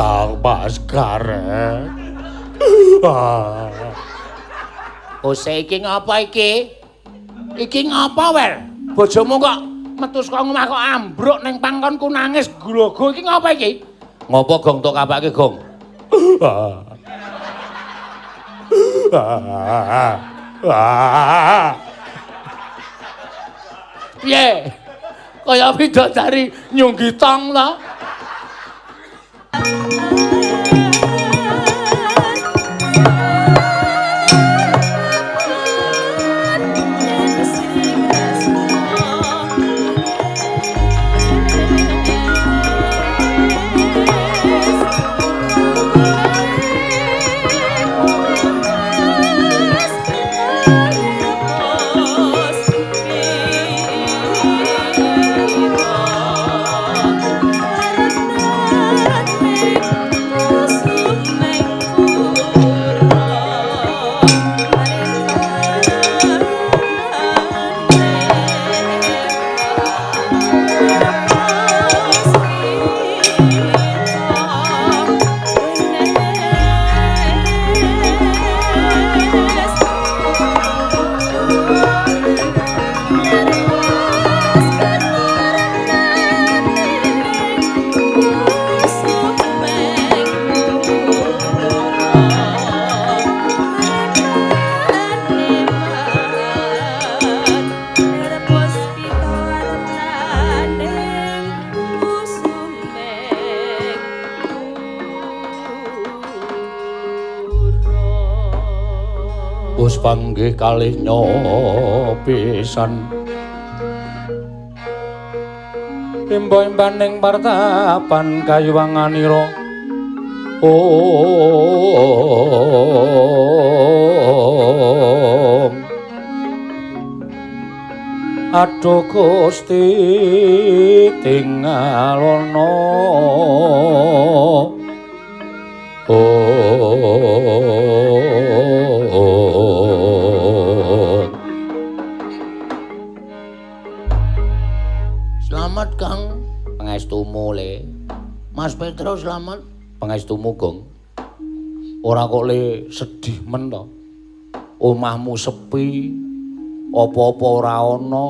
Kang Mas Gareng. Ose iki ngapa iki? Iki ngapa, Wer? Bojomu kok metu saka omah kok ambruk ning pangkonku nangis glogo iki ngapa iki? Ngopo Gong tok kabake Gong? Piye? Kaya bidadari nyunggi tong to? Panggih kalih nyopisan imba-imbaning partapan kayuwanganira Aduh Gusti tingalana Selamat Kang, pangestumu le. Mas Petro selamat. Pangestumu Gong. Ora kok le sedih men to. Omahmu sepi, apa-apa ora ana.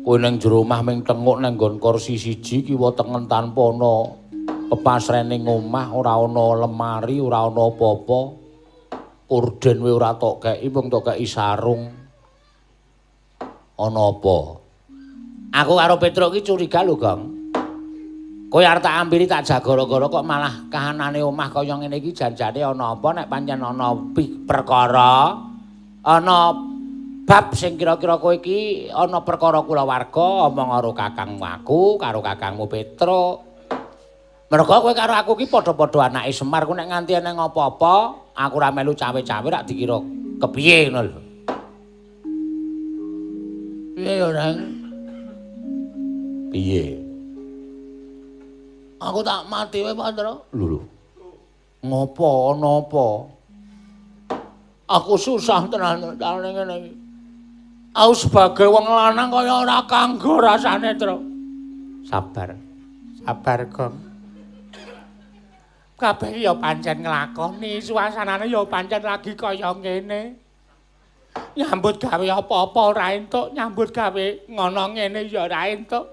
Kowe ning jero omah ming tenguk nang nggon kursi siji kiwa tengen tanpa ana pepasrening omah, ora ana lemari, ora ana apa-apa. Korden kowe ora tok keki, mung tok keki sarung. Ana apa? Aku karo Petro iki curiga lho, Gong. Kowe arep tak ambiri tak jagara-gara kok malah kahanane omah kaya ngene iki janjane ana apa nek pancen ana perkara ana bab sing kira-kira kowe iki ana perkara kulawarga omong karo kakangmu aku karo kakangmu Petro. Mergo kowe karo aku iki padha-padha anake Semar ku nek nganti ana apa-apa aku ora melu cawe-cawe rak dikira kepiye ngono lho. Piye yo, Nang? Piye? Aku tak mati wae, Pandra. Lho. Ngopo ana apa? Aku susah tenan dalane ngene iki. Aku sebagai wong lanang kaya ora kanggo rasane, Tru. Sabar. Sabar, Gong. Kabeh ya pancen nglakoni, suasanane ya pancen lagi kaya ngene. Nyambut gawe apa-apa ora entuk, nyambut gawe ngono ngene ya ora entuk.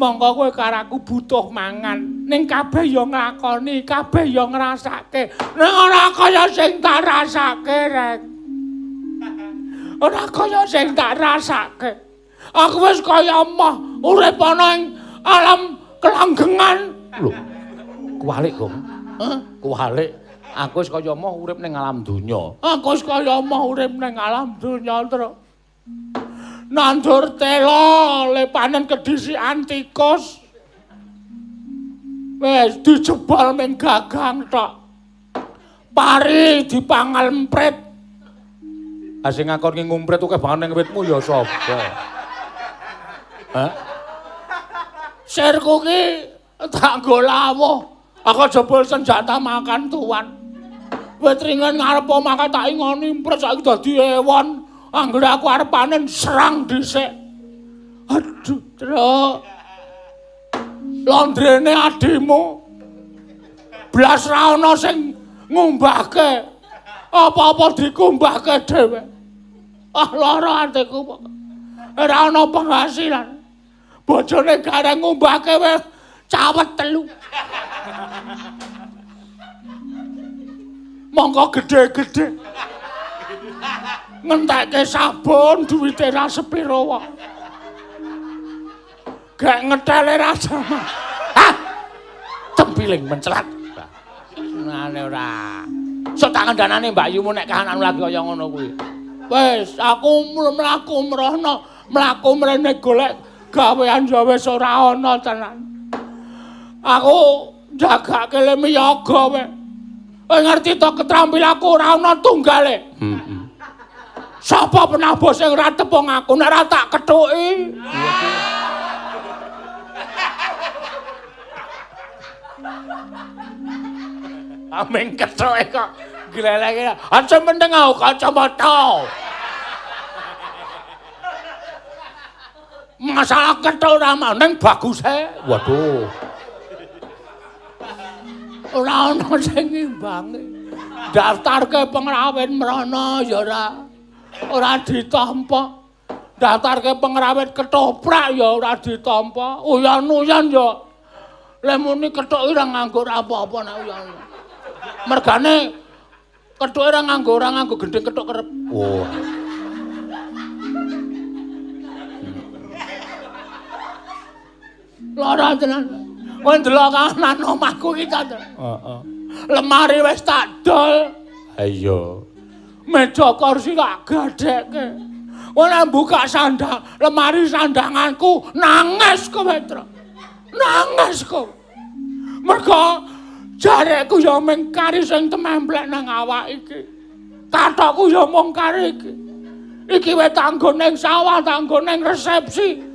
Monggo kowe karo aku butuh mangan, ning kabeh ya nglakoni, kabeh ya ngrasake. Ning ora kaya sing tak rasake, Rek. Ora kaya sing tak rasake. Aku wis kaya emoh urip ana ing alam kelanggengan. Lho. Kuwalik, Gong. Hah? Kuwalik. Aku wis kaya emoh urip ning alam donya. Aku wis kaya emoh urip ning alam donya, Tru. Nandur tela lepanen kedhisikan tikus. Wis dijebol ming gagang tok. Pari dipangal emprit. Ah sing ngakon ngumprit akeh banget ning witmu ya sapa? Hah? Sirku ki tak nggo lawuh. Aku jebol senjata makan tuan. Wit ringan ngarep omah tak ingoni emprit saiki dadi ewon. Anggere aku arep panen serang dhisik. Aduh, Truk. Londrene adimu. blas ra ana sing ngumbahke. Apa-apa dikumbahke dhewe. Lara atiku kok. Ora ana penghasilan. Bojone gareng ngumbahke wis cawet telu. Monggo gedhe-gedhe. Ngentekke sabun duwite ra sepiro wae. Gak ngethele ra jaman. Hah? Tempiling mencelat. Ngene ora. Sok tak kandhanane Mbak Yumu nek kahananmu lagi kaya ngono kuwi. Wis, aku mlaku mrono, mlaku mrene golek gawean ya wis ora ana tenan. Aku jagake le miyaga wae. Kowe ngerti to ketrampilanku ora ana tunggale. Sapa penabos sing ora tepung aku nek ora tak kethuki. Ameng kethuke kok gleleke. Aja mendeng aku kacamata. Masalah kethuk ora mau ning baguse. Waduh. Ora ana sing ngimbangi. Daftarke pengrawit mrana ya ora ditampa. Daftarke pengrawit ketoprak ya ora ditampa. Uyan-uyan ya. Lah muni kethuk ora nganggo apa-apa nek uyan. Mergane kethuk ora nganggo gendhing kethuk kerep. Oh. Lara tenan. Kowe ndelok kanan omahku iki ta. Heeh. Lemari wis tak dol. Ha iya. Meja kursi tak gadhekke. Ora buka sandang, lemari sandanganku nangis kowe, Tru. Nangis kowe. Mergo jareku ya mung kari sing tememplek nang awak iki. Kathokku ya mung kari iki. Iki wis tanggo ning sawah, tanggo ning resepsi.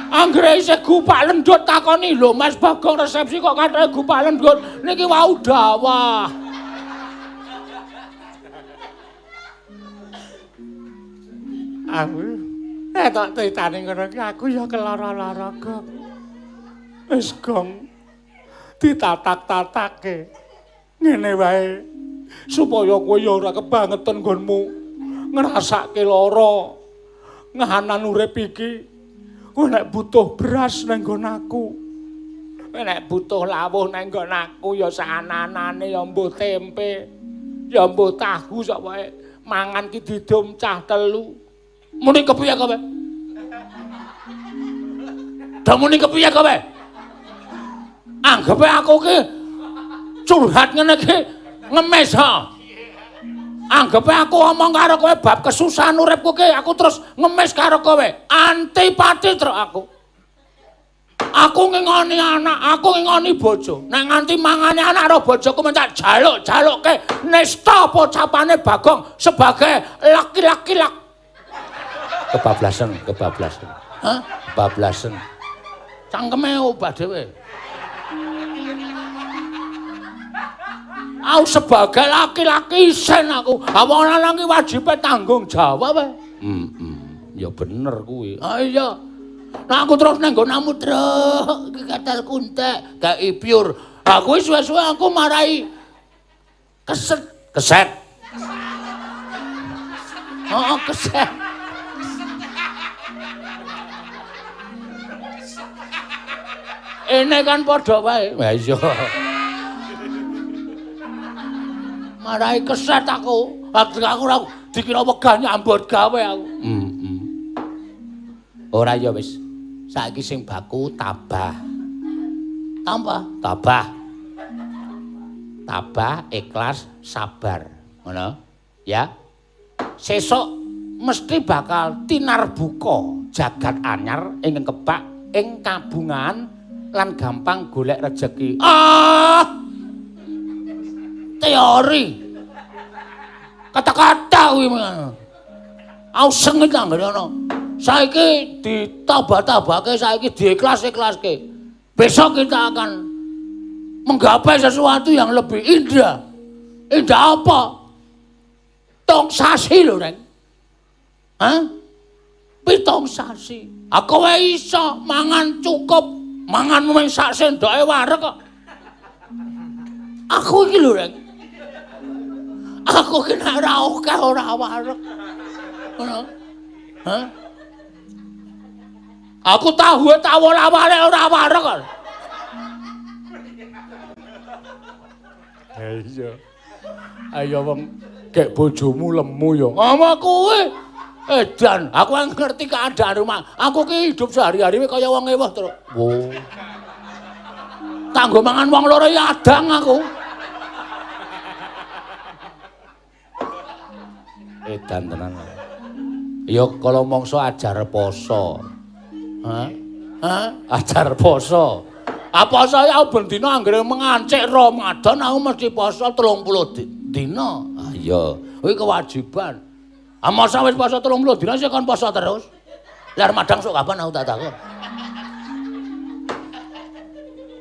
Anggere isih gupak lendut takoni, "Lho Mas Bagong resepsi kok katanya gupak lendut?" Niki wau dawah. Aku tak titane ngono iki aku ya kelara-lara kok. Wis Gong ditatak-tatake. Ngene wae supaya kowe ya ora kebangetan nggonmu ngrasake lara. Ngahanan urip iki kowe nek butuh beras nang nggon aku. Kowe nek butuh lawuh nang nggon aku ya sananane ya mbuh tempe, ya mbuh tahu sak wae. Mangan ki didum cah telu. Muni kepiye kowe? Dah muni kepiye kowe? Anggepe aku ki curhat ngene ki ngemis ha. Anggepe aku omong karo kowe bab kesusahan uripku ki aku terus ngemis karo kowe. Antipati terus aku. Aku ngingoni anak, aku ngingoni bojo. Nek nganti mangane anak karo bojoku mencak jaluk-jalukke nista pocapane Bagong sebagai laki-laki lak. Kebablasan. Hah? Kebablasan. Cangkeme obah dhewe. Aku sebagai laki-laki isen aku. Wong lanang ki wajibe tanggung jawab wae. Ya bener kuwi. Ah iya. Nah aku terus nang nggonmu truk iki katal kuntek, gak ipiur. Aku suwe-suwe aku marai keset. Oh, keset. Ini kan padha wae. Lah iya. Marai keset aku. Aku dikira wegah nyambut gawe aku. Ora ya wis. Saiki sing baku tabah. Tabah, ikhlas, sabar. Ngono? Ya. Sesuk mesti bakal tinarbuka jagat anyar ing kebak ing kabungan lan gampang golek rejeki. Teori. Kata-kata kuwi. Aku sengit nang ngono. Saiki ditabah-tabahke, saiki diikhlas-ikhlaske. Besok kita akan menggapai sesuatu yang lebih indah. Indah apa? Tong sasi lho, Reng. Hah? Pitong sasi. Aku wae iso mangan cukup, mangan mung sak sendoke wareg kok. Aku iki lho, Rek. Aku ki nek ora akeh ora wareg. Ngono. Hah? Aku tahu awal-awale ora wareg. Iya. Ayo wong gek bojomu lemu ya. Ama kuwi edan, aku ngerti keadaan rumah. Aku ki hidup sehari-hari kaya wong eweh terus. Wo. Kanggo mangan wong loro ya adang aku. Edan tenan. Ya kala mangsa ajar poso. Hah? Hah? Ajar poso. Apa saya ben dina anggere mengancik Ramadan aku mesti poso 30 dina. Ah iya, kuwi kewajiban. Ah masa wis poso 30 dina sik kon poso terus. Lah Ramadan sok kapan aku tak takon.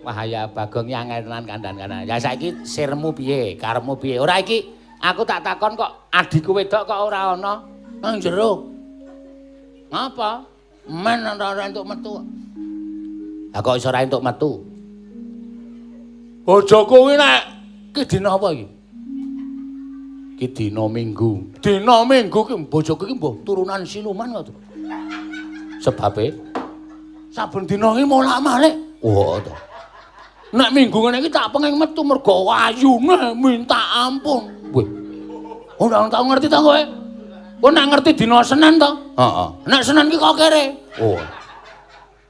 Wah ya Bagong yang tenan kandhan-kandhan. Ya saiki sirmu piye? Karepmu piye? Ora iki aku tak takon kok adikku wedok kok ora ana nang jero. Ngapa? Men ora entuk metu. Lah kok iso ora entuk metu? Bojoku kuwi nek ki dina apa iki? Ki dina Minggu. Dina Minggu ki bojoku ki mbah turunan siluman kok. Sebabe saben dina iki molak-malik. Wah to. Nek Minggu ngene iki tak pengen metu mergo ayune minta ampun. Wih. Ora tau ngerti ta kowe? Kowe nek ngerti dina Senin to? Heeh. Nek Senin ki kok kere. Oh.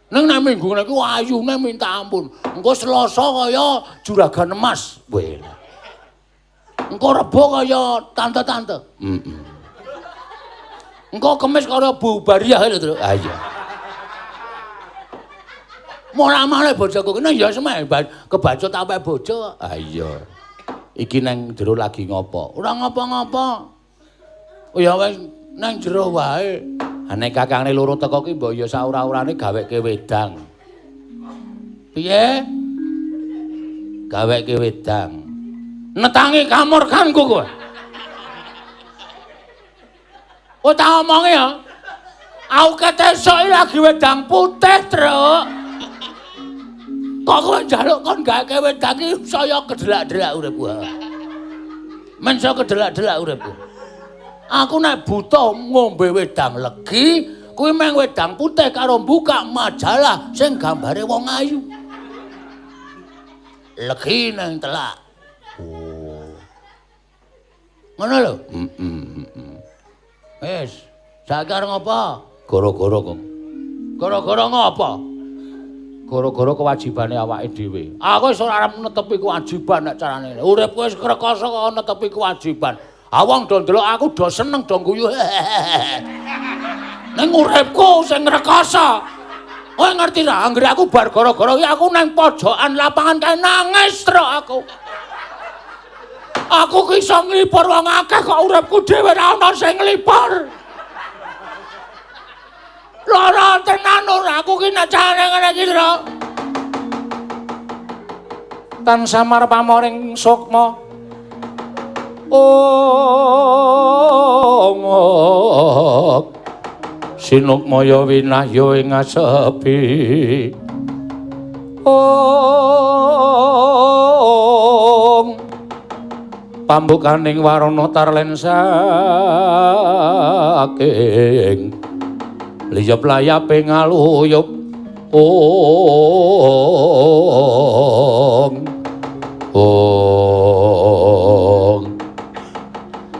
Nek Minggu ngene iki ayune minta ampun. Engko Selasa kaya juragan emas. Wih. Engko Rebo kaya tante-tante. Heeh. Engko Kamis kaya Bu Bariah lho, Tru. Ah iya. Mola-male bojoku kene ya semeh kebacut awake bojo. Ah iya. Iki nang jero lagi ngopo? Ora ngopo-ngopo. Oh ya wis nang jero wae. Nek kakangne loro teko ki mbok ya saura-urane gaweke wedang. Piye? Gaweke wedang. Netangi kamur kanku kowe. Oh tak omongi ya. Aku ketesuk lagi wedang putih, Truk. Kok kowe njaluk kon gaweke wedang iki saya kedelak-delak uripku. Men saya kedelak-delak uripku. Aku nek buta ngombe wedang legi, kuwi meng wedang putih karo buka majalah sing gambare wong ayu. Legi nang telak. Oh. Ngono lho. Wis, saiki arep ngopo? Gara-gara kok. Gara-gara ngopo? Gara-gara kewajibane awake dhewe. Aku wis ora arep netepi kewajiban nek carane. Uripku wis krekoso kok netepi kewajiban. Awang do ndelok aku do seneng do guyu. Ning uripku sing ngrekoso. Kowe ngerti ra, anggere aku bar gara-gara iki aku nang pojokan lapangan kae nangis terus aku. Aku ki iso nglipur wong akeh kok uripku dhewe ra ono sing nglipur. Lara tenan ora aku ki nek carane ngene iki lho. Tan samar pamoring sukma. Sinukmaya winahya ing asepi. Pambukaning warana tarlen saking liyep-layape ngaluyup.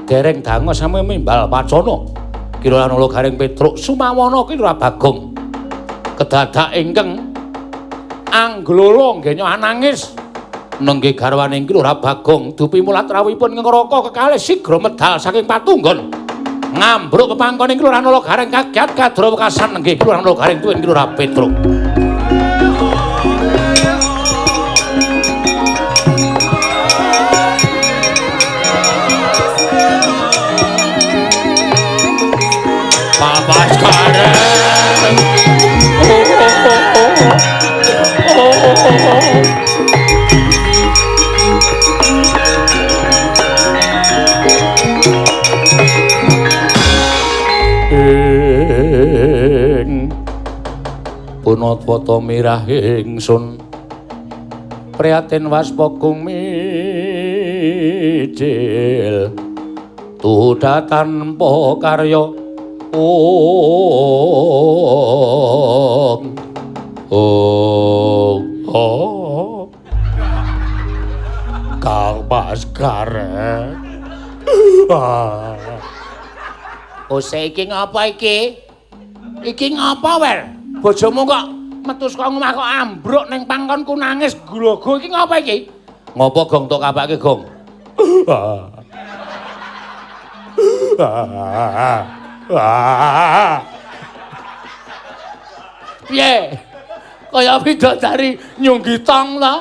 Dereng dangu sami mimbal wacana kira ana garing Petruk sumawana kira Bagong kedadak ingkang angglala ngenya anangis nenggih garwane kira Bagong dupi mulat rawuhipun ngraka kekalih sigra medal saking patunggon ngambruk pepangkoning kira ana garing kagiat kadra wekasan nenggih kira ana garing tuwin kira Petruk. Punatwata mirah ingsun priyatin waspa kuming micil tuda tanpa karya Kang Mas Karet. Iki ngapa iki? Iki ngapa, Wer? Bojomu kok metu saka omah kok ambruk ning pangkonku nangis glogo iki ngapa iki? Ngopo Gong tok kapake Gong? Piye? Kaya bidadari nyunggi tong to?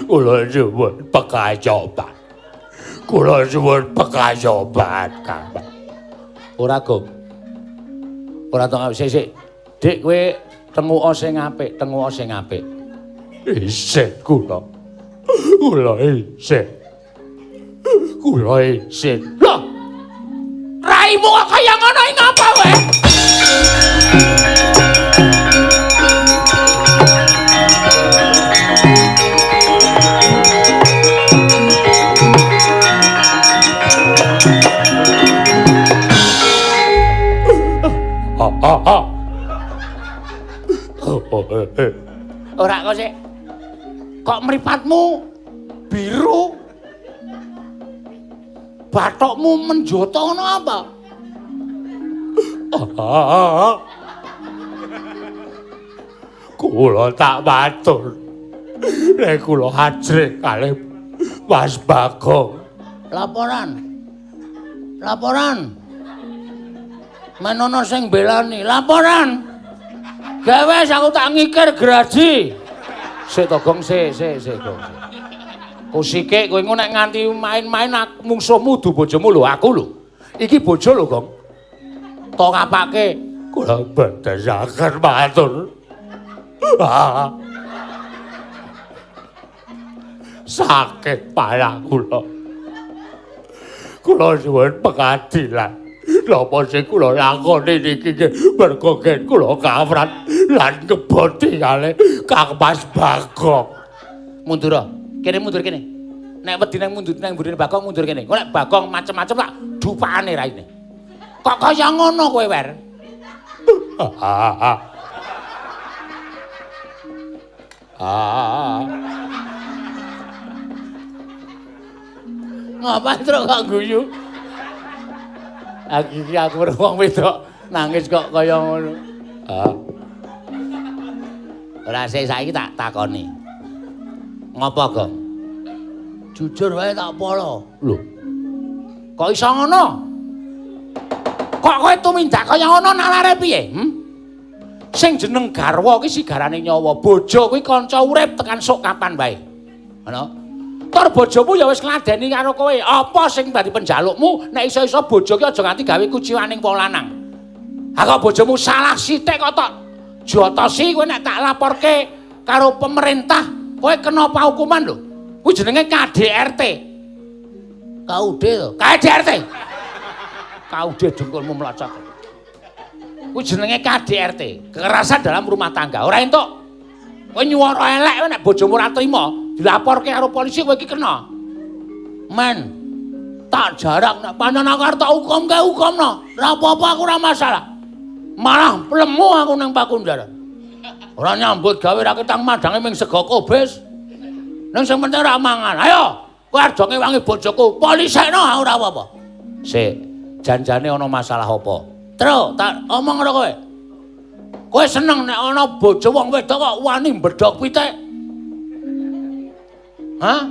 Kula suwun pekacoban. Kula suwun pekacoban, Kang. Ora, Gong. Ora tong sik. Dik kowe tenguka sing apik, tenguka sing apik. Isih kula. Kula isih. Kula isih. Loh. Raimu kok kaya ngono iki ngapa kowe? Ora kok sik. Kok mripatmu biru? Bathokmu menjata ngono apa? Kula tak matur. Nek kula ajrih kalih Mas Bagong. Laporan. Menono sing belani, laporan. Gawe aku tak ngikir graji. Sik to Gong, sik Gong. Kusike kowe nek nganti main-main mungsuhmu du bojomu lho, aku lho. Iki bojo lho, Gong. Tok apake? Kula bendesaken matur. Sakit parah kula. Kula suwun pengadilan. Napa sing kula lakoni niki mergo kula kawrat lan ngeboti kalih Kang Mas Bagong. Mundur. Mundur kene. Nek wedi nang mundur nang mburine Bagong mundur kene. Kok nek Bagong macem-macem tak dupane raine. Kok kaya ngono kowe, Wer? Ngapa terus kok guyu? Aku wong wedok nangis kok kaya ngono. Ora saiki tak takoni. Ngopo, Gong? Jujur wae tak polo. Lho. Kok iso ngono? Kok kowe tumindak kaya ngono nalare piye? Sing jeneng garwa ki sigarane nyawa, bojo kuwi kanca urip tekan sok kapan wae. Ngono. Tur bojomu ya wis ngladeni karo kowe. Apa sing dadi penjalukmu nek iso-iso bojo ki aja nganti gawe kuciwaning wong lanang. Ha kok bojomu salah sithik kok tok jotosi kowe nek tak laporke karo pemerintah, kowe kena hukuman lho. Kuwi jenenge KDRT. KUD to? KDRT. KUD dengkulmu mlacak. Kuwi jenenge KDRT, kekerasan dalam rumah tangga. Ora entuk. Kowe nyuwara elek kowe nek bojomu ora trima, dilaporke karo polisi kowe iki kena. Men, tak jarak nek pancen aku arep tak hukumke hukumno. Ora apa-apa aku ora masalah. Malah plemu aku nang Pakundaran. Ora nyambut gawe ra ketang madange ming sego kobis. Nang sing penting ora mangan. Ayo, kowe aja ngewangi bojoku. Polisekno aku ora apa-apa. Sik, janjane ana masalah apa? Terus tak omong karo kowe. Kowe seneng nek ana bojo wong wedok kok wani mbedhok pitik? Hah?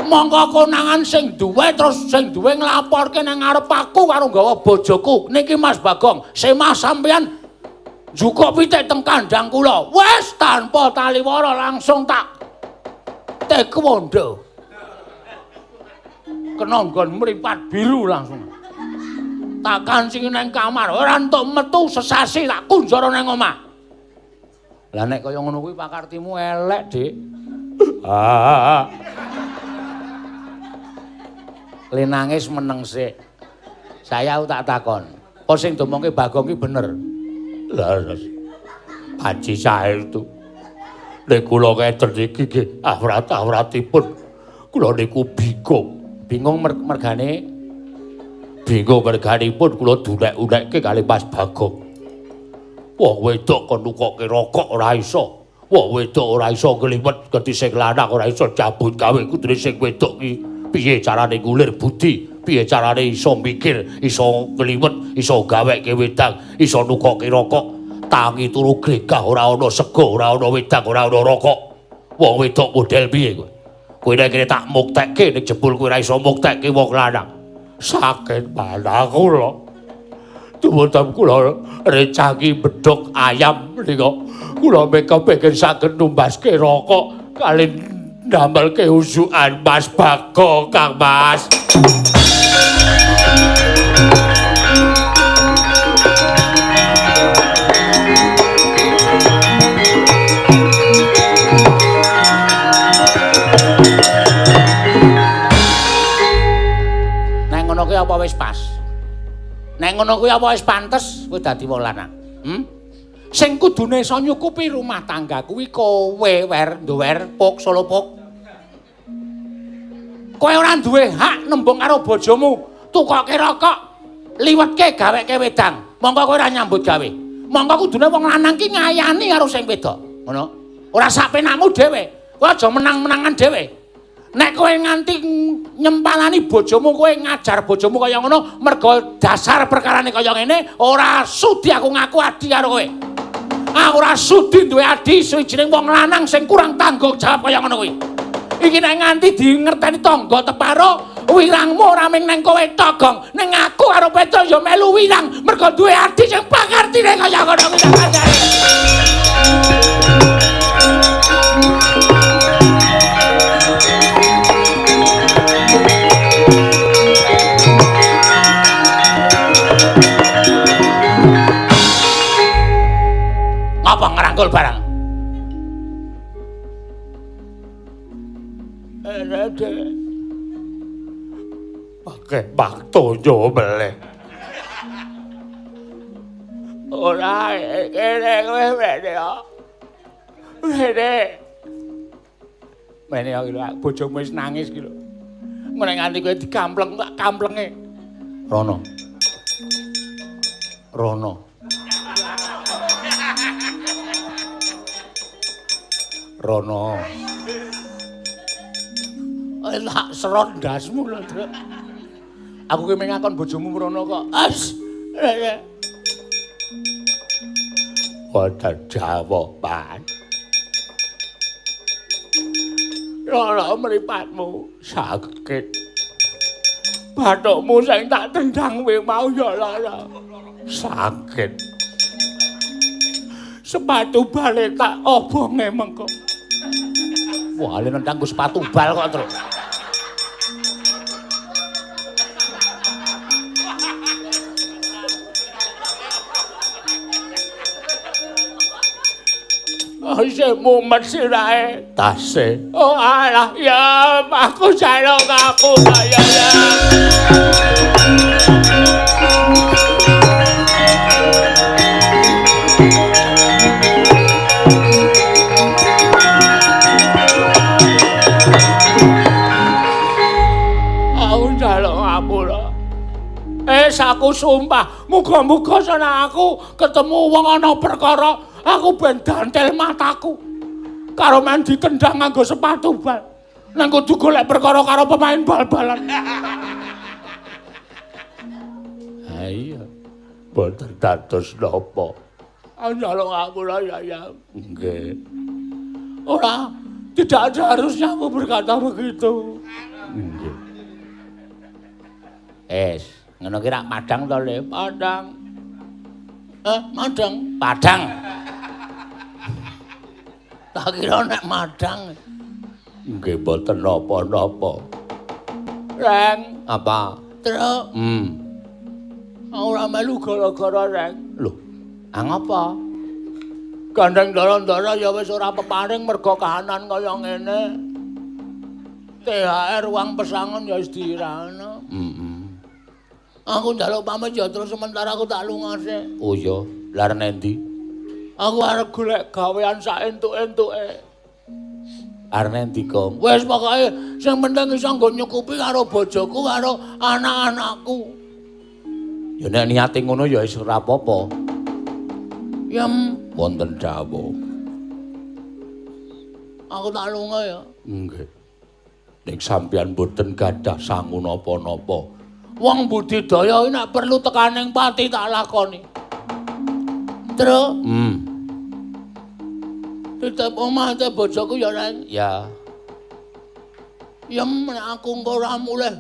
Monggo konangan sing duwe terus sing duwe nglaporke nang ngarep aku karo nggawa bojoku. Niki Mas Bagong, semah sampeyan njukuk pitik teng kandhang kula. Wis tanpa taliwara langsung tak taekwondo. Kena nggon mripat biru langsung. Tak kancingi nang kamar, ora entuk metu sesasi tak kunjara nang omah. Lah nek kaya ngono kuwi pakartimu elek, Dik. Le nangis meneng sik. Saya tak takon. Apa sing domongke Bagong ki bener? Lah, Haji sae itu. Nek kula ngeten iki nggih awrat-awratipun kula niku bingung. Bingung mergane bingung merganipun kula dunek-unekke kalih Mas Bagong. Wong wedok kon nukokke rokok ora iso. Wong wedok ora iso ngliwet gedhi sing lanang ora iso cabut gawe kudune sing wedok iki piye carane ngulir budi, piye carane iso mikir, iso ngliwet, iso gaweke wedang, iso nukokke rokok. Tangi turu gregah ora ana sego, ora ana wedang, ora ana rokok. Wong wedok model piye kowe? Kowe nek tak muktekke nek jebul kowe ora iso muktekke wong lanang. Sakit mana kula. Tuwuh kula recangi bedhog ayam nika. Kula kepengin saged numbaske rokok kali ndamelke usukan Mas Bagong, Kang Mas. Apa wis pas? Nek ngono kuwi apa wis pantes kowe dadi wong lanang? Sing kudune iso nyukupi rumah tangga kuwi kowe puk solo puk. Kowe ora duwe hak nembung karo bojomu, tukokke rokok, liwetke gaweke wedang. Monggo kowe ora nyambut gawe. Monggo kudune wong lanang ki ngayani karo sing wedok. Ngono. Ora sak penakmu dhewe. Kowe aja menang-menangan dhewe. Nek kowe nganti nyempalani bojomu, kowe ngajar bojomu kaya ngono, mergo dasar perkarane kaya ngene, ora sudi aku ngaku adi karo kowe. Aku ora sudi duwe adi suwijining wong lanang sing kurang tanggung jawab kaya ngono kuwi. Iki nek nganti dingerteni tangga teparo, wirangmu ora mung nang kowe togong, ning aku karo Petro ya melu wirang, mergo duwe adi sing pangertine kaya ngono kuwi. Apa ngerangkul barang? Pakai waktunya meleh. Ora kene kowe mene kok. Mene kok lho bojomu wis nangis iki lho. Ngene nganti kowe dikampleng tak kamplenge. Rono. Tak serot ndasmu lho, Truk. Aku ki ngakon bojomu mrono kok. Wonten jawaban. Rono mripatmu sakit. Bathukmu sing tak tendang kowe mau ya lara. Sakit. Sepatu bal tak obonge mengko. Wah, ale nendang sepatu bal kok, Truk. Isih mumet sirahe tase. Oh alah ya aku sareng aku ya. Aku sareng ngapura. Aku sumpah, muga-muga sana aku ketemu wong ana perkara, aku ben dantel mataku. Karo men ditendang nganggo sepatu bal. Nang kudu golek perkara karo pemain bal-balan. Ha iya. Boten dados napa. Njaluk ngapura ya. Nggih. Ora, tidak ada harusnya aku berkata begitu. Nggih. Ngono ki rak Padang to, Le? Padang. Padang. Tak kira nek Madang. Nggih mboten napa-napa. Reng, apa? Truk. Ora melu gara-gara Reng. Lho, ngapa? Gandeng ndara-ndara ya wis ora peparing mergo kahanan kaya ngene. THR uang pesangon ya wis diirano. Aku njaluk pamit ya terus sementara aku tak lungase. Oh iya, lar nendi? Aku arep golek gawean sak entuk-entuke. Arep ndika. Wis pokoke sing penting iso nggo nyukupi karo bojoku karo anak-anakku. Ya nek niate ngono ya wis ora apa-apa. Yam wonten dawuh. Aku tak lunga ya. Nggih. Nek sampeyan mboten gadah sangu napa-napa. Wong budidaya nek perlu tekaning pati tak lakoni. Terus tetep omah te bojoku ya Reng. Ya. Ya nek aku engko ora mulih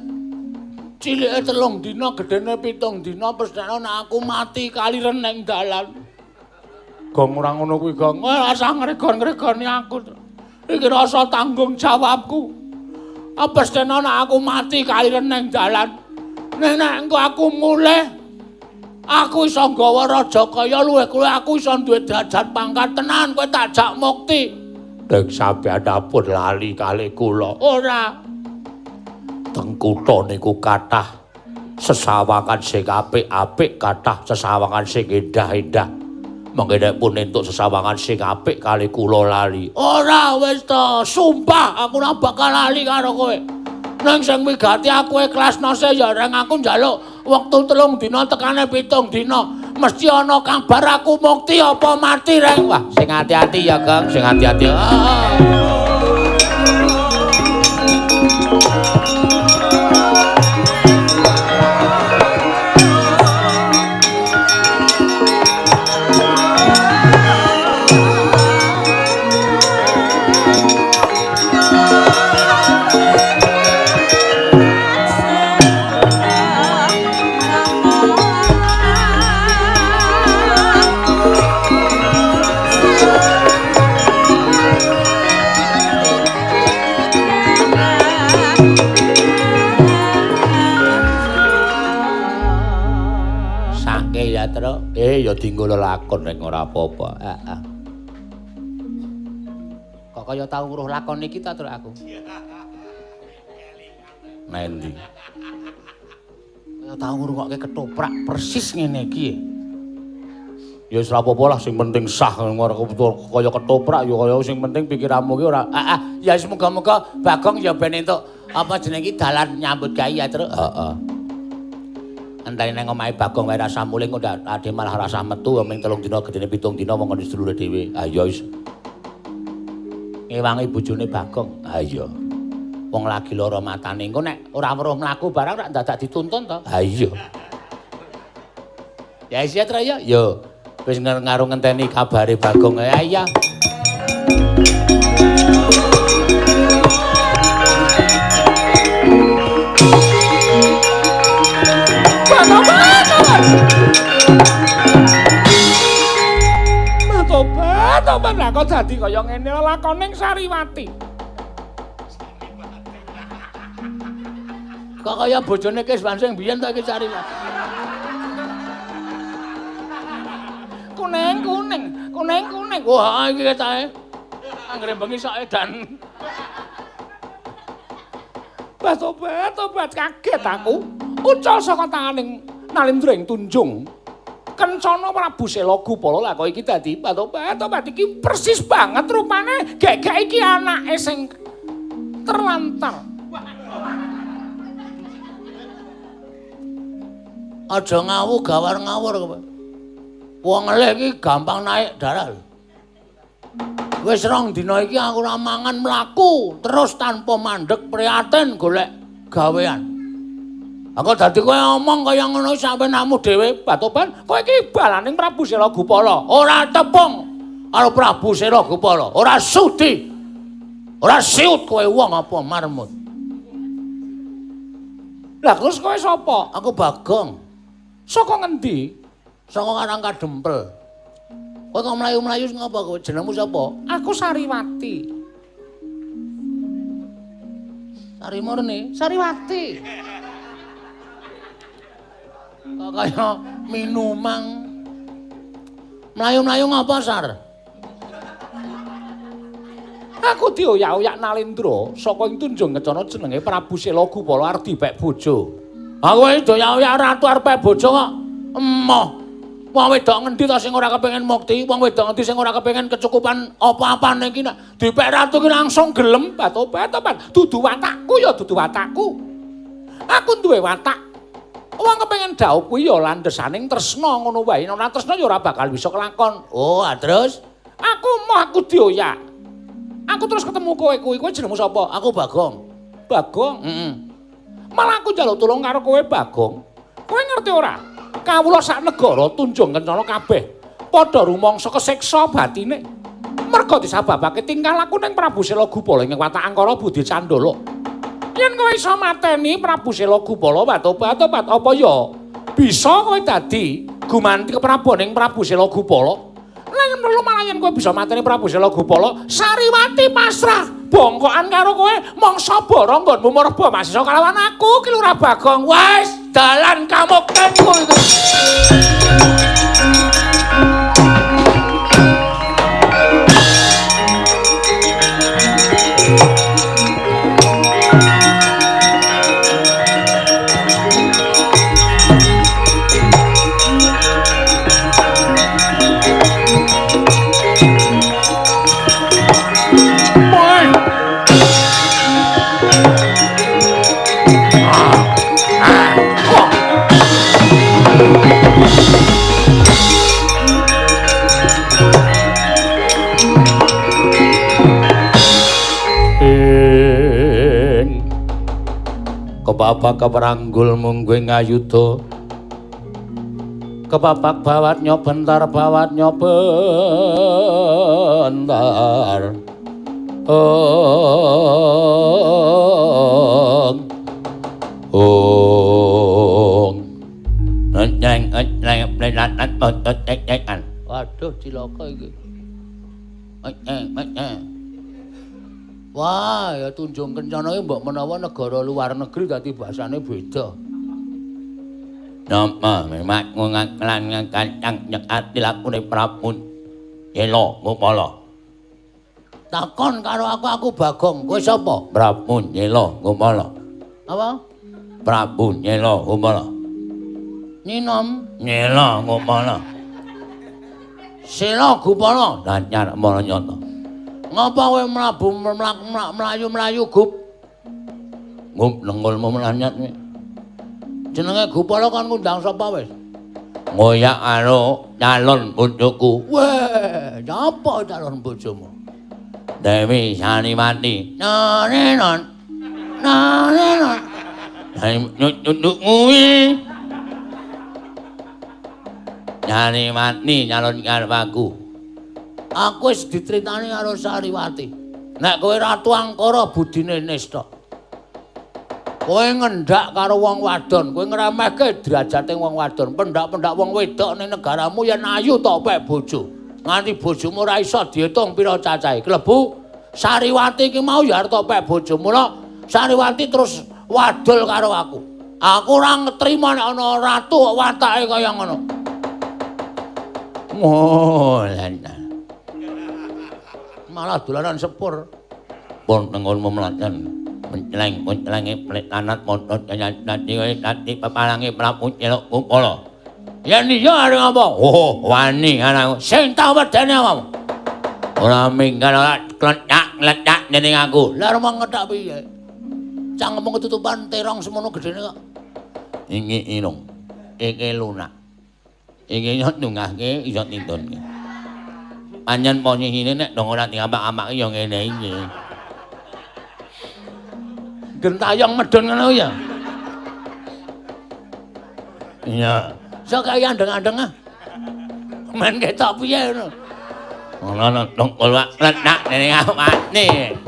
cilike 3 dina, gedene 7 dina, pesthene nek aku mati kaliren ning dalan. Gong ora ngono kuwi, Gong. Ora ngregon-ngregoni aku. Iki rasa tanggung jawabku. Pesthene nek aku mati kaliren ning dalan. Nek engko aku mulih aku iso nggawa Rajakaya luwih kuwi aku iso duwe derajat pangkat tenan kowe tak jak mukti. Nek sampeyan pun lali kalih kula. Ora. Teng kutha niku kathah sesawangan sing apik-apik, kathah sesawangan sing endah-endah. Mengke nek pun entuk sesawangan sing apik kalih kula lali. Ora wis to, sumpah aku ora bakal lali karo kowe. Nang sing wigati aku ikhlasnose ya Reng aku njaluk wektu 3 dina tekane 7 dina. Mesti ana kabar aku mukti apa mati Reng. Wah, sing hati-hati ya, Kang, sing hati-hati. Ya dienggo lelakon nek ora apa-apa. Heeh. Kok kaya tau nguruh lakon iki ta, Tru aku? Nendi. Kaya tau ngrungokke ketoprak persis ngene iki. Ya wis ora apa-apa lah, sing penting sah kaya ketoprak ya kaya sing penting pikiranmu ki ora. Heeh. Ya wis muga-muga Bagong ya ben entuk apa jenenge iki dalan nyambut gawe ya, Tru. Heeh. Entane nang omahe Bagong wae rasa muling kok ade malah rasa metu ming 3 dina gedene 7 dina wong ngono sedulure dhewe. Ha ya wis. Ngewangi bojone Bagong. Ha iya. Wong lagi lara matane engko nek ora weruh mlaku barang rak dadak dituntun to. Ha iya. Ya iya Tra ya. Yo wis ngaru ngenteni kabare Bagong. Ha iya. Tobat lah kok dadi kaya ngene lakoning Sariwati. Kok kaya bojone Kiswan sing biyen to iki Sariwati. Kuning. Wah, iki ketae. Anggere bengi sok edan. Tobat kaget aku. Ucul saka tanganing Nalendra ing Tunjung. Kencana Prabu Selagupala lah kok iki dadi tobat iki persis banget rupane gek-gek iki anake sing terlantar. Aja ngawu gawar ngawur kowe. Wong eleh iki gampang naik darah. Wis 2 dina iki aku ora mangan mlaku terus tanpa mandeg prihatin golek gawean. Aku dadi kowe ngomong kaya ngono sampe namu dhewe Batoban, kowe iki balaning Prabu Selagupala. Ora tepung karo Prabu Selagupala. Ora sudi. Ora siut kowe wong apa marmut. Lah terus kowe sapa? Aku Bagong. Saka ngendi? Saka Karangkadempel. Kowe kok mlayu-mlayu ngapa kowe? Jenengmu sapa? Aku Sariwati. Sari Murni, Sariwati. Kok kaya minumang. Mlayu-mlayu ngapa, Sar? Aku dioyak-oyak Nalendra saka ing Tunjung Kencana jenenge Prabu Selagupala arep dipek bojo. Aku iki dioyak-oyak ratu arep pek bojo kok emoh. Wong wedok ngendi to sing ora kepengin mukti, wong wedok ngendi sing ora kepengin kecukupan apa-apane iki nak dipek ratu ki langsung gelem tobat. Dudu watakku ya dudu watakku. Aku duwe watak. Wong kepengin dhaup kuwi ya landhesaning tresna ngono wae. Nek ora tresna ya ora bakal bisa kelakon. Oh, terus aku dioyak. Aku terus ketemu kowe jenengmu sapa? Aku Bagong. Bagong? Heeh. Malah aku njaluk tulung karo kowe Bagong. Kowe ngerti ora? Kawula sak negara tunjung kencana kabeh padha rumangsa kesiksa batine. Merga disababake tingkah laku ning Prabu Selagupala ing watak Angkara Budi Candala. Yen kowe iso mateni Prabu Selagupala tobat apa ya bisa kowe dadi gumanti keprabaning Prabu Selagupala. Lah yen perlu malah yen kowe bisa mateni Prabu Selagupala, Sariwati pasrah bongkokan karo kowe mangsa bara nggonmu merba masisa kalawan aku ki Lurah Bagong. Wis dalan kamuktenku iku. Kepapak keperanggul mungguh ngayuda kepapak bawat nyobentar waduh cilaka iki. Wah, ya Tunjung Kencana iki mbok menawa negara luar negeri dadi bahasane beda. Napa memak ngangklan kancang nyekati lakune Prabu Yela Gopala. Takon karo aku Bagong, kowe sapa? Prabu Yela Gopala. Apa? Prabu Yela Gopala. Ninom Yela Gopala. Sela Gopala danyar maranyata. Ngapa kowe mlayu-mlayu gup? Gup nengolmu melanyat nih. Jenenge Gopala kan ngundang sapa wis? Ngoyak karo calon bojoku. Weh, nyapa calon bojomu? Dewi Sariwati. Nenon. Nyut kuwi. Sariwati calon karep aku. Aku wis ditritani karo Sariwati. Nek kowe Ratu Angkara budine nista. Kowe ngendhak karo wong wadon, kowe ngremehke derajate wong wadon. Pendak-pendak wong wedok ning negaramu yen ayu tok pek bojo. Nganti bojomu ora iso diitung pira cacahe. Klebu Sariwati iki mau ya arep tok pek bojo. Mula Sariwati terus wadul karo aku. Aku ora ngetrima nek ana ratu watake kaya ngono. Mulane malah dolanan sepur. Pun nengolmu melajan menceleng pelanat montot nanti pepalangi Prabu Yela Gopala. Yen iya arep apa? Oh, wani anakku. Sing tak wedeni awakmu. Ora minggal ora kletak dening aku. Lah rumang ngethak piye? Cangkemmu ketutupan terong semono gedene kok. Iki irung. Iki lunak. Iki yo ndungahke iso tintunke. Panjen po nyihine nek dong ora diamak-amake ya ngene iki. Gentayong medun ngono ya. Iya. Sok kaya andeng-andeng ah. Men ketok piye ngono. Ngono dong kula letak dening awakne.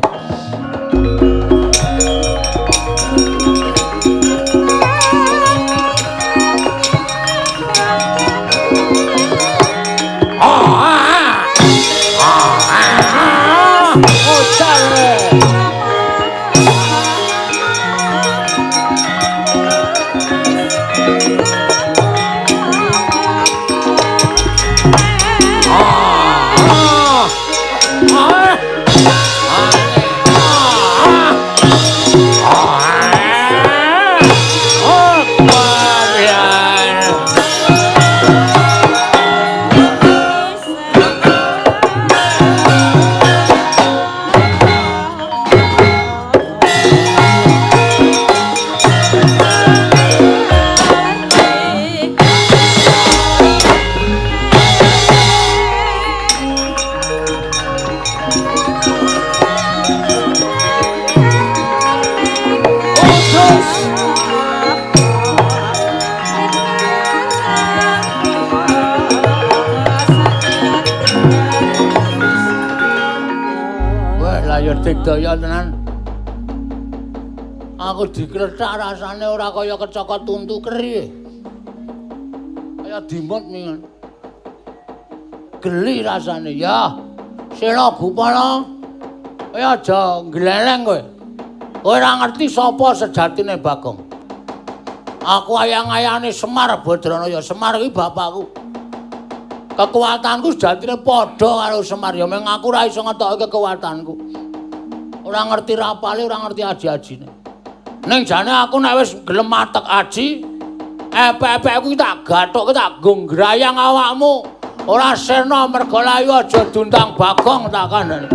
digdaya tenan. Aku diklethak rasane ora kaya kecokot tuntu keri. Kaya dimot mingan. Geli rasane ya. Sena Bupala. Kowe aja gleleng kowe. Kowe ora ngerti sapa sejatine Bagong. Aku ayang-ayane Semar Badranaya. Semar kuwi bapakku. Kekuatanku sejatine padha karo Semar. Ya meng aku ora iso ngetokke kekuatanku. Ora ngerti rapale, ora ngerti aji-ajine. Ning jane aku nek wis gelem matek aji, epek-epekku tak gathukke tak gonggrayang awakmu. Ora sena mergo layu aja dundang Bagong tak kandhani.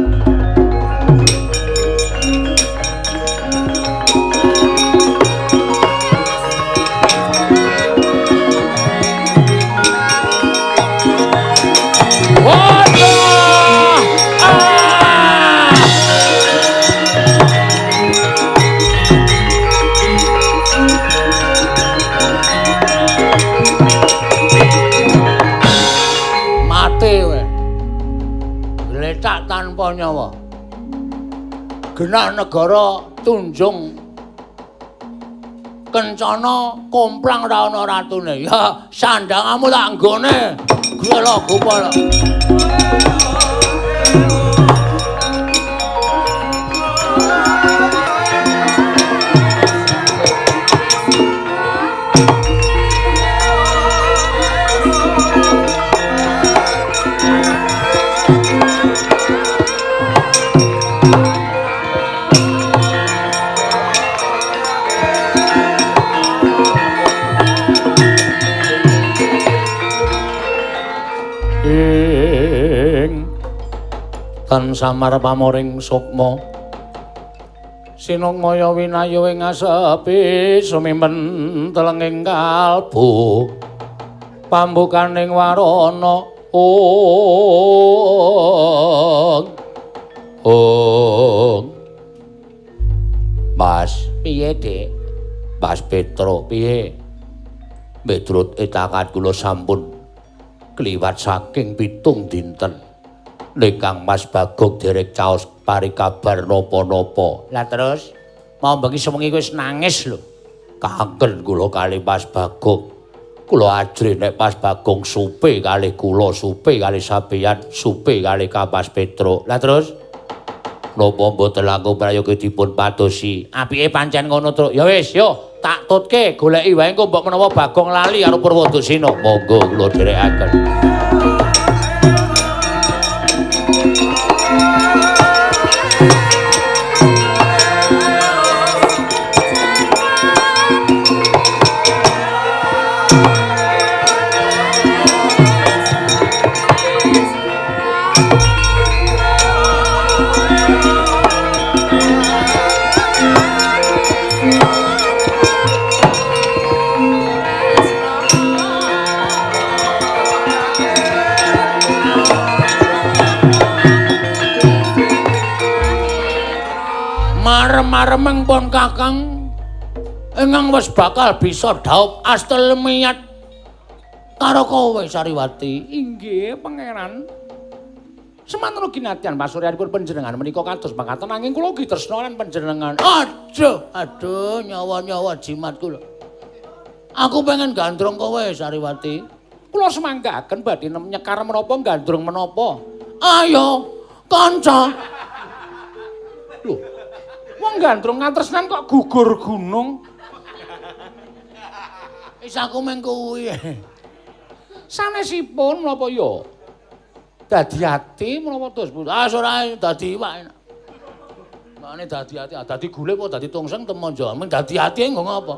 Gletak tanpa nyawa. Genah negara tunjung kencana komplang ra ana ratune. Ya sandangamu tak nggone. Gela Gopala. Tan samar pamoring sukma sinungmaya winayu ing asepi sumimpen telenging kalbu pambukaning warana Mas piye Dik Mas Petro piye Miturut etakat kula sampun kliwat saking 7 dinten Lekang Mas Bagong derek caos pari kabar napa-napa. Lah terus mau bengi sewengi wis nangis lho. Kangen kula kali Mas Bagong. Kula ajri nek Mas Bagong supe kali kula, supe kali sampeyan, supe kali Ka Mas Petro. Lah terus napa mboten langkung prayoga dipun padosi. Apike pancen ngono truk. Ya wis, yo tak tutke goleki wae engko mbok menawa Bagong lali karo Purwodasena. Monggo kula dherekaken. Maremeng pun Kakang ingkang wis bakal bisa dhaup astelemiat karo kowe Sariwati. Inggih, Pangeran. Semanten ginatian pasuryanipun panjenengan menika kados mangkaten nanging kula ugi tresna lan panjenengan. Aduh, nyawa-nyawa jimat kula. Aku pengen gandrung kowe Sariwati. Kula semanggaken badhe nyekar menapa gandrung menapa. Ayo, kanca. Lho, wong gandrung ngatresnan kok gugur gunung. Wis aku meng kuwi. Sanesipun menapa ya? Dadi ati menapa terus? Ora dadi iwak. Mane dadi ati, dadi gule apa dadi tungseng temonjo. Men dadi ati nggo ngapa?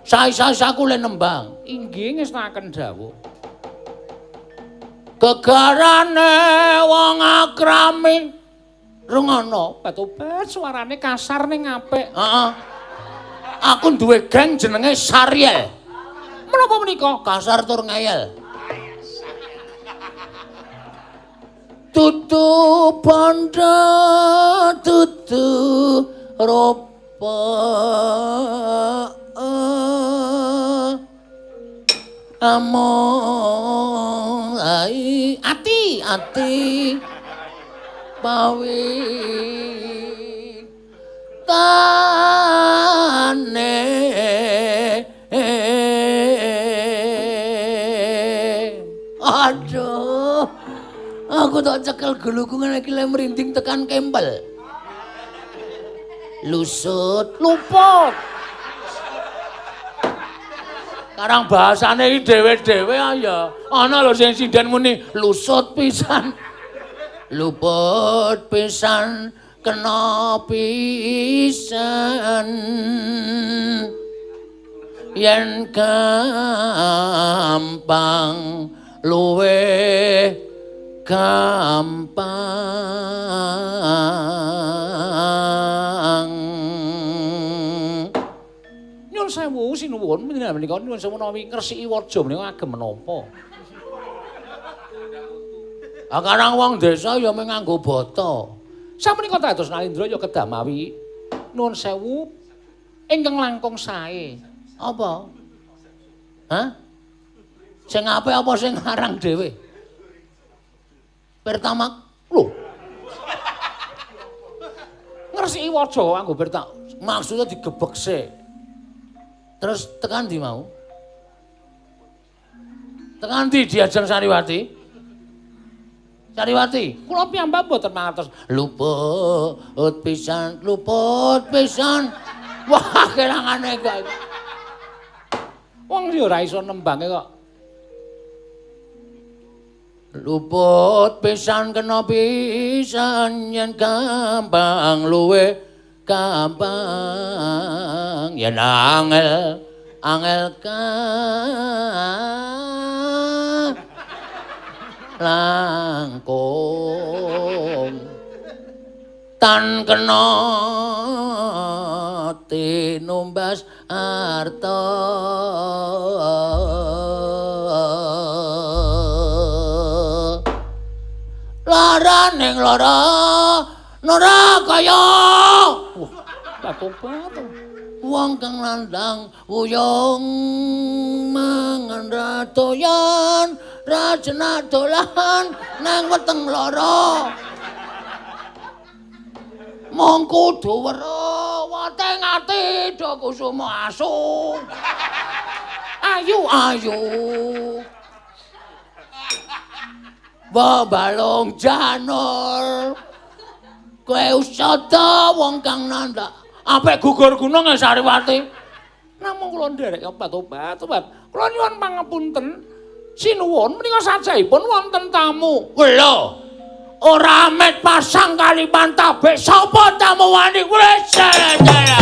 Sae-sae aku le nembang. Inggih ngestakaken dawuh. Gegarane wong akrami rungono Batobat suarane kasar ning apik. Heeh. Aku duwe geng jenenge Sariel. Menapa menika? Kasar tur ngeyel. Tutu panda tutu rupa among ati pawi tane aduh aku tak cekel gelukungan iki le merinding tekan kempel lusut luput karang bahasane iki dhewe-dhewe ya ana lho sing sinden muni lusut pisan luput pisan kena pisan yen gampang luwe gampang nyun sewu sinuwun menika nyun sewu menawi ngresiki waja menika agem menapa akarang wong desa ya mung nganggo bata sapunika dados Nalindra ya kedamawi nuwun sewu ingkang langkung sae apa hah sing apik apa sing ngarang dhewe pertama lho ngresiki waja nganggo pertama maksudnya digebek sik terus tekan ndi mau tekan ndi Diajeng Sariwati Sariwati kula piyambak mboten mangertos luput pisan wah kelangane kok wong ya ora iso nembange kok luput pisan kena pisan yen gampang luwe gampang yen angel langkung tan kena tinumbas arta laraning lara nora kaya batu-batu wong kang landang uyung mangan ratoyan rajena dolan nang weteng lara mong kudu weruh weteng ati do kusuma asu ayu babalong janur kowe usada wong kang nandak apik gugur gunung Sariwati namung kula nderek obat-obat kula nyuwun pangapunten sinuwun menika sajaipun wonten tamu lho ora met pasang kalipan tabek sapa tamu wani wis jala-jala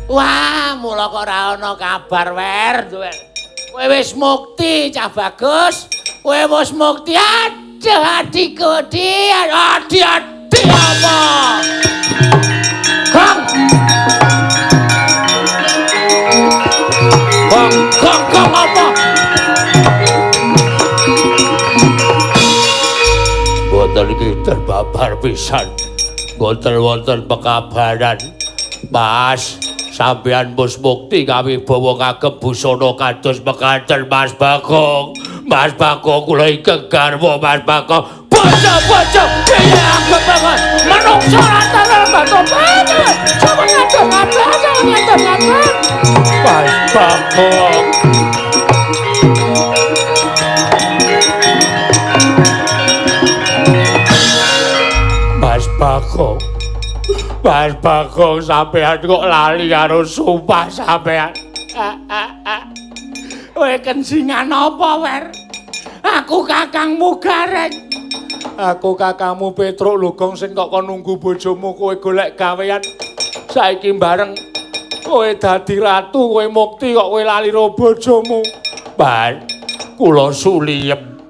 wah mula kok ora ana kabar wer kowe wis mukti cah bagus kowe wis mukti aduh adikku adi apa Gong apa boten iki terbabar pisan wonten pekabaran Mas sampeyan mus mukti kawibawa kagem busana kados mekaten Mas Bagong kula ingkang garwa Mas Bagong bojo piye agem banget manungsa rata batu-batu coba ngadeg Mas Bagong Mas Bagong sampean kok lali karo sumpah sampean. Kowe kensingan apa, Wer? Aku kakangmu Gareng. Aku kakangmu Petruk Lugong sing kok nunggu bojomu kowe golek gawean. Saiki bareng kowe dadi ratu, kowe mukti kok kowe lali karo bojomu. Ban, kula suliyem.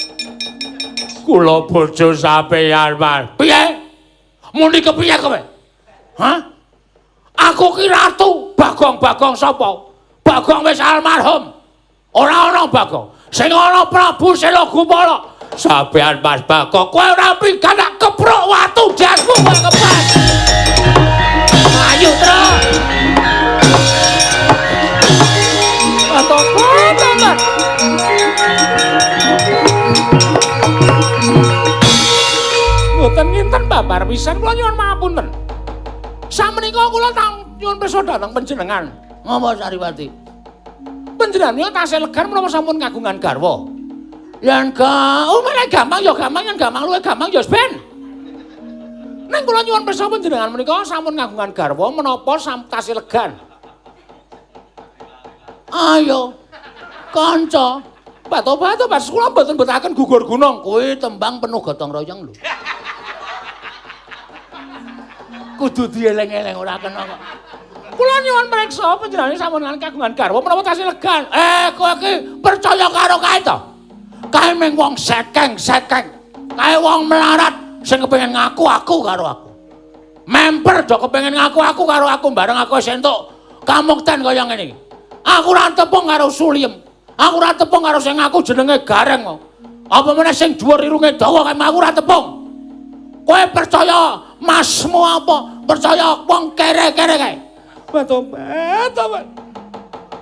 Kula bojo sampean, Mas. Piye? Muni kepiye kowe? Hah? Aku ki ratu, Bagong sapa? Bagong wis almarhum. Ora ana Bagong. Sing ana Prabu Selagumala. Sampeyan Mas Bagong, kowe ora pikandak kepruk watu jasmu kowe kepas. Ayo, Tru. boten nginten babar pisan kula nyuwun pangapunten. Samenika kula nyuwun pirsa dhateng panjenengan. Ngapa Sariwati? Panjenengan tasih legan menapa sampun kagungan garwa? Yen nek gampang ya gampang, yen gampang luwih gampang ya ben. Ning kula nyuwun pirsa panjenengan menika sampun kagungan garwa menapa tasih legan? Ayo. Kanca. Batu-batu pas kula mboten betaken gugur gunung. Kuwi tembang penuh gotong royong lho. Kudu dieling-eling ora kena kok. Kula nyuwun preksa panjenengan sampun kagungan garwa menapa tasih legan? Kowe iki percaya karo kae to? Kae mung wong sekeng-sekeng. Kae wong melarat sing kepengin ngaku aku karo aku. Member do kepengin ngaku aku karo aku bareng aku wis entuk kamukten kaya ngene iki. Aku ora tepung karo Suliem. Aku ora tepung karo sing ngaku jenenge Gareng mau. Apa meneh sing dhuwur irunge dawa kae aku ora tepung. Kowe percaya masmu apa? Percaya wong kere-kere kae. Batu-batu.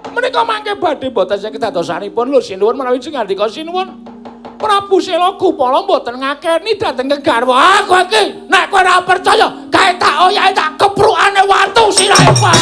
Menika mangke badhe boten saged dadosanipun lho sinuwun menawi sing ngandika sinuwun. Prabu Sela Gupala mboten ngakeni dhateng kegarwa. Kowe iki nek kowe ora percaya, kae tak oyahe tak keprukane watu sirahe Pak.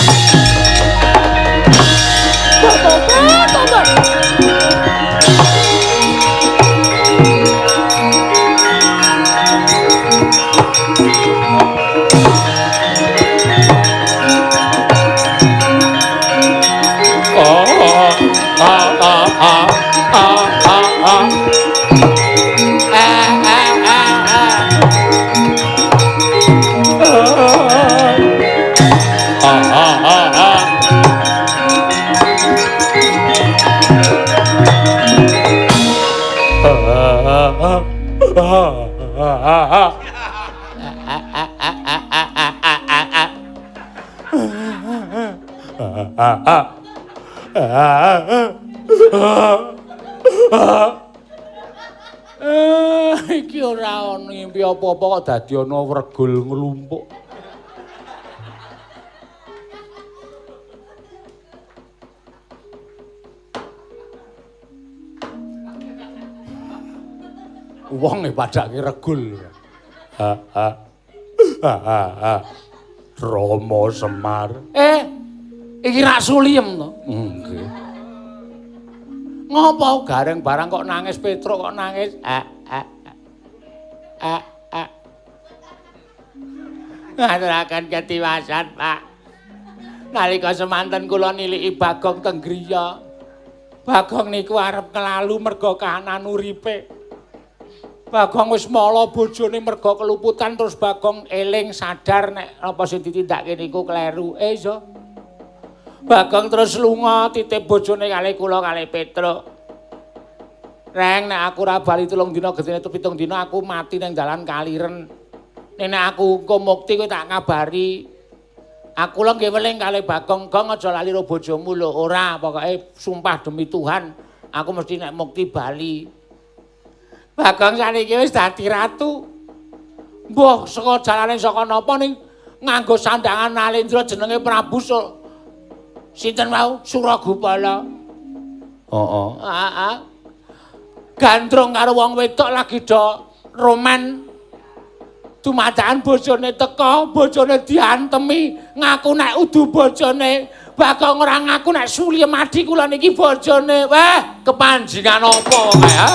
Iki ora ana ngimpi apa-apa kok dadi ana wregul nglumpuk. Wong padake regul. Rama Semar. Iki rak Suliem to? Nggih. Ngopo Gareng barang kok nangis, Petruk kok nangis? Ngaturaken ketiwasan, Pak. Nalika semanten kula niliki Bagong teng griya. Bagong niku arep kelalu merga kahanan uripe. Bagong wis mala bojone merga keluputan terus Bagong eling sadar nek apa sing ditindakake niku kleru. Iya. Bagong terus lunga titip bojone kalih kula kalih Petruk. Reng nek aku ora bali 3 dina gedene 7 dina aku mati nang dalan Kaliren. Nek aku engko mukti kowe tak kabari. Aku lho nggih weling kalih Bagong, Gong aja lali karo bojomu lho. Ora, pokoke sumpah demi Tuhan aku mesti nek mukti bali. Bagong saniki wis dadi ratu. Mbah saka jalane saka napa ning nganggo sandangan Nalendra jenenge Prabu sinten mau Suragupala. Heeh. Gandrung karo wong wedok lagi do roman. Dumadakan bojone teka, bojone diantemi, ngaku nek udu bojone. Bagong ora ngaku nek Suliem adi kula niki bojone. Wah, kepanjingan apa kae ha?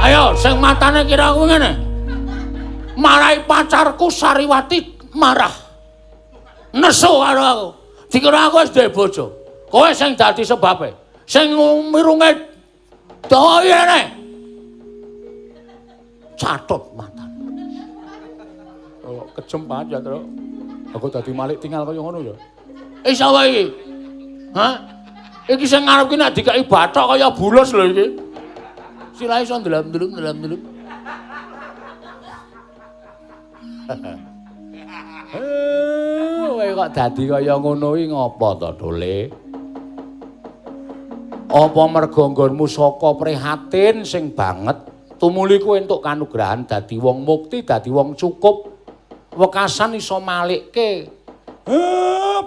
Ayo, sing matane kira kuwi ngene. Marahi pacarku Sariwati marah. Nesu karo aku. Dikira aku wis duwe bojo. Kowe sing dadi sebabe. Sing mirunge doyene. Catut matane. Oh, kejem banget ya, Tru. Aku dadi malik tinggal kaya ngono ya. Iso wae iki. Hah? Iki sing ngarep ki nek dikai bathok kaya bulus lho iki. Sirahe iso ndelam-ndelum. Kowe kok dadi kaya ngono iki ngopo to, Dole? Apa merga nggonmu saka prihatin sing banget tumuli kowe entuk kanugrahan dadi wong mukti, dadi wong cukup. Wekasan iso malikke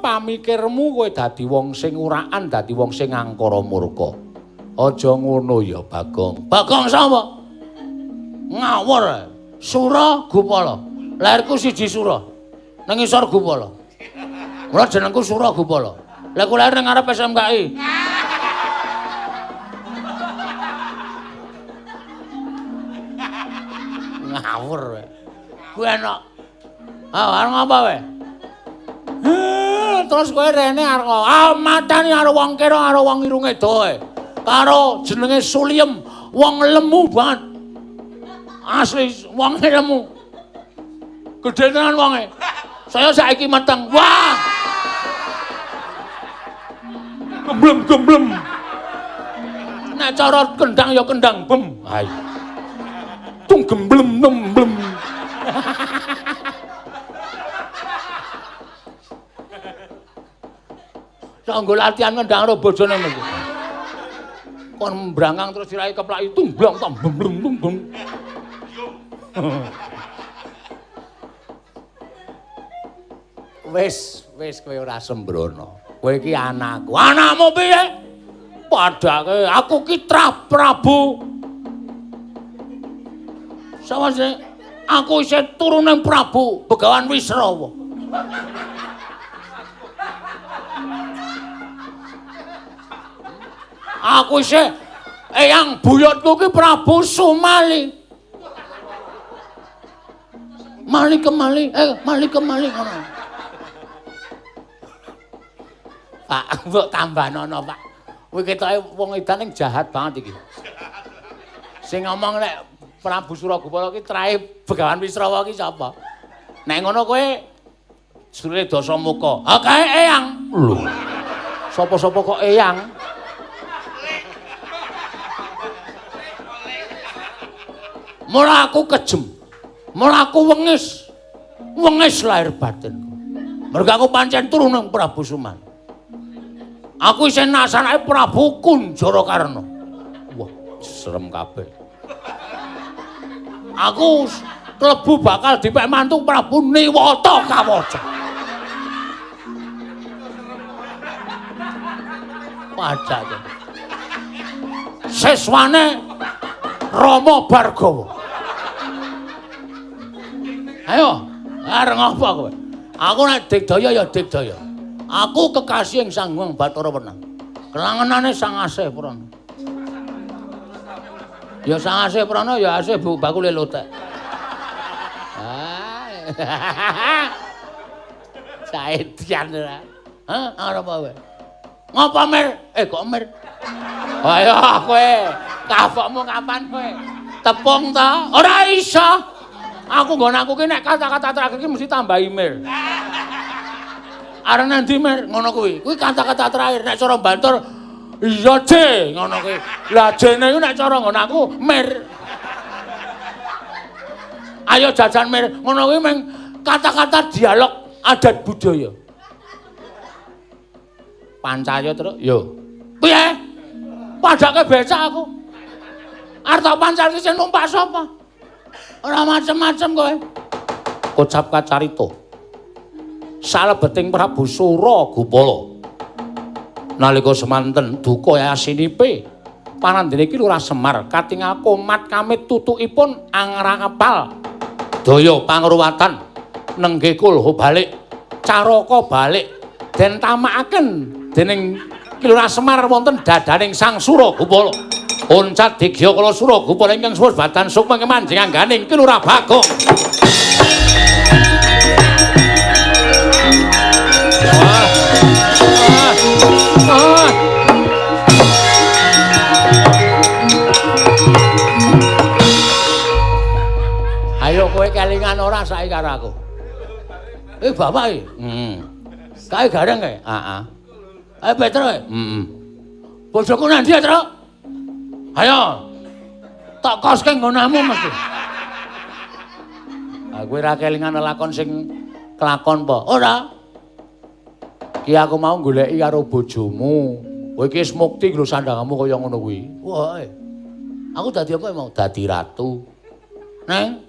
pamikirmu kowe dadi wong sing uraan, dadi wong sing angkara murka. Aja ngono ya, Bagong. Bagong sapa? Ngawur. Sura Gupala. Lairku siji Sura. Nang isor Gupala. Mula jenengku Sura Gupala. Lah ku lair nang ngarep SMKI. Ngawur kowe. Kuwi enak. Arep ngapa kowe? Terus kowe rene arep matani karo wong kira karo wong irunge doe. Karo jenenge Suliem, wong lemu banget. Asli wong lemu. Gedhe tenan wonge. Saya saiki meteng. Wah. Gemblem. Nek cara kendang ya kendang bem. Hai. Tung gemblem. Sanggo latihan ngendang karo bojone mesti. Kon mbrangang terus sirahe keplaki tumblong to blem. Wis kowe ora sembrono. Kowe iki anakku. Anakmu piye? Padake aku ki Prabu. Sawise aku isih turuning Prabu Begawan Wisrawa. Aku isih eyang buyutku ki Prabu Sumali. Mali kemali ngono. Pak, mbok tambahnono, Pak. Kowe ketoke wong edan ning jahat banget iki. Sing ngomong nek Prabu Suragupala ki trahe Begawan Wisrawa ki sapa? Nek ngono kowe Sure Dasamuka. Ha kae eyang. Lho. Sapa-sapa kok eyang? Mula aku kejem. Mula aku wengis. Wengis lahir batinku. Mergo aku pancen turuning Prabu Suman. Aku isih nasanake Prabu Kunjara Karna. Wah, serem kabeh. Aku klebu bakal dipek mantu Prabu Niwata Kawaca. Pajak. Seswane Rama Bargawa. Ayo, areng apa kowe? Aku nek digdaya ya digdaya. Aku kekasih Sang Hyang Bathara Wenang. Kelangenane Sang Asih Prana. Ya Sang Asih Prana ya asih bu bakule lotek. Saedian ora. Hah, arep apa kowe? Ngapa Mir? Kok Mir? Ayo kowe, kapokmu kapan kowe? Tepung ta? Ora iso. Aku nggon aku ki nek kata-kata terakhir ki mesti tambahi Mir. Arep nanti Mir ngono kuwi. Kuwi kata-kata terakhir nek cara Bantur iya J ngono kuwi. Lah J-ne iku nek cara nggon aku Mir. Ayo jajan Mir. Ngono kuwi meng kata-kata dialog adat budaya. Pancayo terus yo. Piye? Padake becak aku. Arep tak pancal ki sing numpak sapa? Ora macem-macem kowe. Ucap kacarita. Salebeting Prabu Suragupala. Nalika semanten duka yasinipe panandene iki Lurah Semar katingal komat kamit tutukipun angrakapal daya pangruwatan nenggih kulha balik caraka balik den tamakaken dening Ki Lurah Semar wonten dadaning Sang Suragupala. Oncat digya kala Suragupala ingkang suwur batan sukma kemanjing angganing Ki Lurah Bagong. Ayo kowe kelingan ora saiki karo aku. Bapak iki. Kae gareng kae? Heeh. Ayo Petro kae? Heeh. Bojoku nang ndi, Tru? Ayo. Tak koske nggonanmu mesti. Kowe ra kelingan lakon sing kelakon apa? Ora. Ki aku mau goleki karo bojomu. Kowe iki wis mukti lho sandanganmu kaya ngono kuwi. Wah. Aku dadi apa emang? Dadi ratu. Neng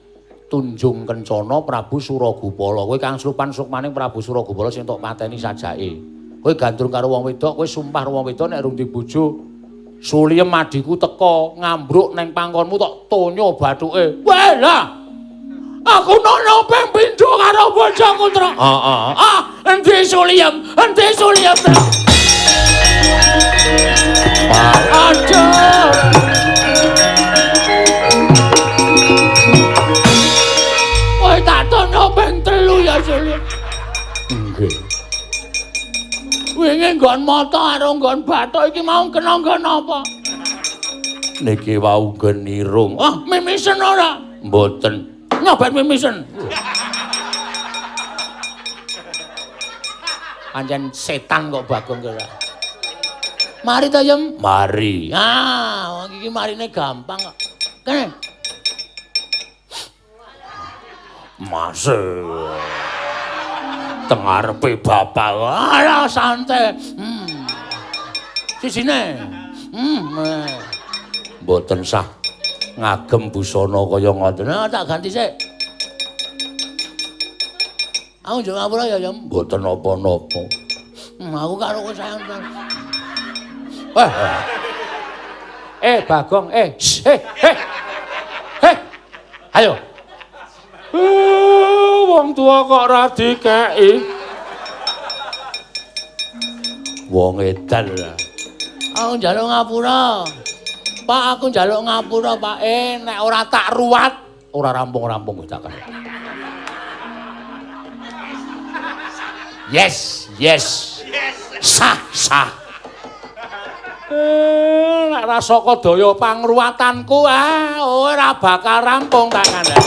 Tunjung Kencana Prabu Suragupala. Kowe kang srupan-srukmaning Prabu Suragupala sing tok mateni sajake. Kowe gandrung karo wong wedok, kowe sumpah karo wong wedok nek rung dibojo. Suliem adiku teka ngambruk neng pangkonmu tok tonyo bathuke. Weh lah. Aku nono ping pindho karo bojoku, Tru. Endi Suliem? Endi Suliem, Tru? Aduh. Kowe tak tono ping 3 ya, Suliem. Nggih. Wingi nggon mata karo nggon bathuk iki mau kena nggon apa? Niki wau genirung. Mimisen ora? Mboten. Nyobat mimisen. Pancen setan kok Bagong kira. Mari to, Yem. Mari. Wong iki marine gampang kok. Kene. Mas. Tengarepe bapak. Alah santai. Sisine. Mboten sah. Ngagem busana kaya ngoten. Tak ganti sik. Aku njuk ngapura ya, Yem. Mboten napa-napa. Aku karo kowe sayang. Bagong, ayo. Wong tua kok ora dikeki. Wong edan. Aku njaluk ngapura. Pak, aku njaluk ngapura, Pak. Nek ora tak ruwat, ora rampung-rampung wis tak kene. Yes. Sah. Nek ra saka daya pangruwatanku, ora bakal rampung tak kandhani.